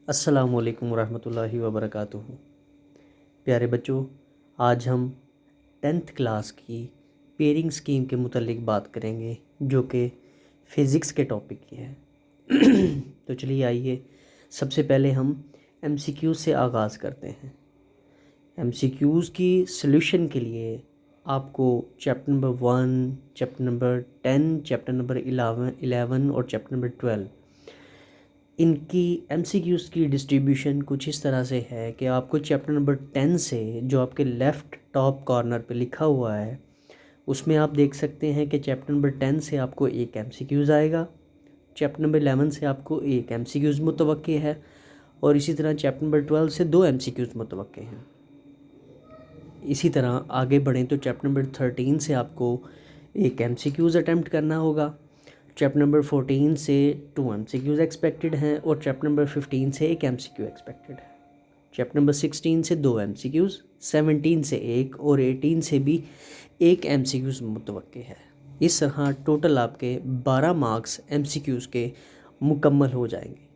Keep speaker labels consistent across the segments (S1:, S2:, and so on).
S1: अस्सलामुअलैकुम वरहमतुल्लाहि वबरकातुहू। प्यारे बच्चों, आज हम 10th क्लास की पेयरिंग स्कीम के मुतालिक बात करेंगे जो कि फ़िज़िक्स के टॉपिक की है। तो चलिए आइए, सबसे पहले हम एमसीक्यूज़ से आगाज़ करते हैं। एमसीक्यूज़ की सॉल्यूशन के लिए आपको chapter number 1, chapter number 10, chapter number 11 और चैप्टर नंबर 12 इनकी एमसीक्यूज़ की डिस्ट्रीब्यूशन कुछ इस तरह से है कि आपको चैप्टर नंबर 10 से जो आपके लेफ़्ट टॉप कॉर्नर पे लिखा हुआ है उसमें आप देख सकते हैं कि चैप्टर नंबर 10 से आपको एक एमसीक्यूज़ आएगा, चैप्टर नंबर 11 से आपको एक एमसीक्यूज़ मुतवक्के है और इसी तरह चैप्टर नंबर 12 से दो एमसीक्यूज़ मुतवक्के हैं। इसी तरह आगे बढ़ें तो चैप्टर नंबर 13 से आपको एक एमसीक्यूज़ अटैम्प्ट करना होगा, चैप्टर नंबर 14 से 2 एमसीक्यूज़ एक्सपेक्टेड हैं और चैप्टर नंबर 15 से एक एमसीक्यू एक्सपेक्टेड है। चैप्टर नंबर 16 से 2 एमसीक्यूज़, 17 से एक और 18 से भी एक एमसीक्यूज़ मुतवक्के है। इस तरह टोटल आपके 12 मार्क्स एमसीक्यूज़ के मुकम्मल हो जाएंगे।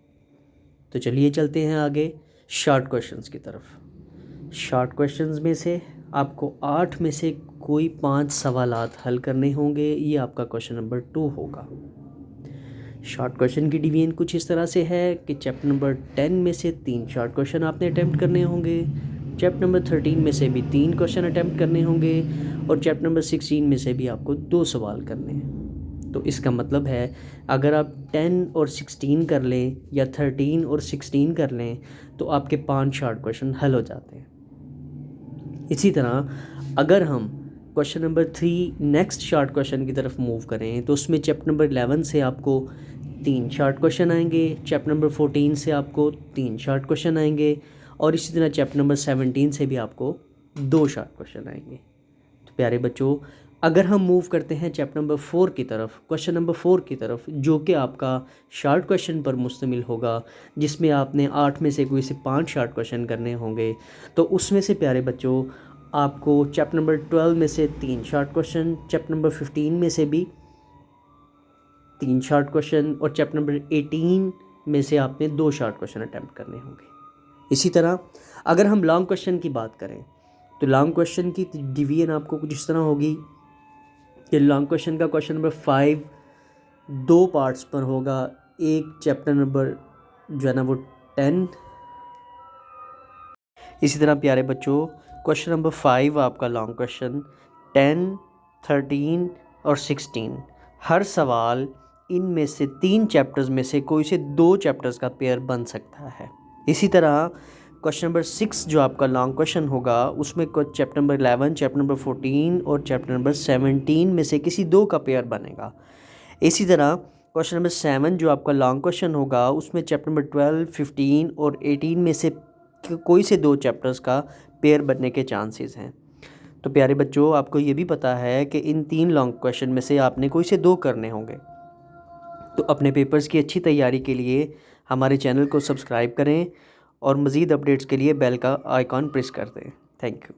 S1: तो चलिए चलते हैं आगे शॉर्ट क्वेश्चंस की तरफ। शॉर्ट क्वेश्चंस में से आपको 8 में से कोई 5 सवालात हल करने होंगे। ये आपका क्वेश्चन नंबर 2 होगा। शॉर्ट क्वेश्चन की डिवीजन कुछ इस तरह से है कि चैप्टर नंबर 10 में से 3 शॉर्ट क्वेश्चन आपने अटैम्प्ट करने होंगे, चैप्टर नंबर 13 में से भी 3 क्वेश्चन अटैम्प्ट करने होंगे और चैप्टर नंबर 16 में से भी आपको 2 सवाल करने हैं। तो इसका मतलब है अगर आप 10 और 16 कर लें या 13 और 16 कर लें तो आपके 5 शॉर्ट क्वेश्चन हल हो जाते हैं। इसी तरह अगर हम question number 3 next short question की तरफ मूव करें तो उसमें चैप्टर नंबर 11 से आपको 3 शॉर्ट क्वेश्चन आएंगे, चैप्टर नंबर 14 से आपको 3 शॉर्ट क्वेश्चन आएंगे और इसी तरह चैप्टर नंबर 17 से भी आपको 2 शॉर्ट क्वेश्चन आएंगे। तो प्यारे बच्चों, अगर हम मूव करते हैं चैप्टर नंबर 4 की तरफ, क्वेश्चन नंबर 4 की तरफ, जो कि आपका शॉर्ट क्वेश्चन पर मुश्तमिल होगा, जिसमें आपने 8 में से कोई से 5 शॉर्ट क्वेश्चन करने होंगे, तो उसमें से प्यारे बच्चों आपको चैप्टर नंबर 12 में से 3 शॉर्ट क्वेश्चन, चैप्टर नंबर 15 में से भी 3 शॉर्ट क्वेश्चन और चैप्टर नंबर 18 में से आपने 2 शॉर्ट क्वेश्चन अटैम्प्ट करने होंगे। इसी तरह अगर हम लॉन्ग क्वेश्चन की बात करें तो लॉन्ग क्वेश्चन की डिवीजन आपको कुछ इस तरह होगी कि लॉन्ग क्वेश्चन का क्वेश्चन नंबर 5 2 पार्ट्स पर होगा। एक चैप्टर नंबर जो है ना वो 10। इसी तरह प्यारे बच्चों क्वेश्चन नंबर 5 आपका लॉन्ग क्वेश्चन 10, 13 और 16 हर सवाल इनमें से 3 चैप्टर्स में से कोई से 2 चैप्टर्स का पेयर बन सकता है। इसी तरह क्वेश्चन नंबर 6 जो आपका लॉन्ग क्वेश्चन होगा उसमें चैप्टर नंबर 11, चैप्टर नंबर 14 और चैप्टर नंबर 17 में से किसी 2 का पेयर बनेगा। इसी तरह क्वेश्चन नंबर 7 जो आपका लॉन्ग क्वेश्चन होगा उसमें चैप्टर नंबर 12, 15 और 18 में से कोई से 2 चैप्टर्स का पेयर बनने के चांसेस हैं। तो प्यारे बच्चों, आपको ये भी पता है कि इन 3 लॉन्ग क्वेश्चन में से आपने कोई से 2 करने होंगे। तो अपने पेपर्स की अच्छी तैयारी के लिए हमारे चैनल को सब्सक्राइब करें और मज़ीद अपडेट्स के लिए बेल का आइकॉन प्रेस कर दें। Thank you.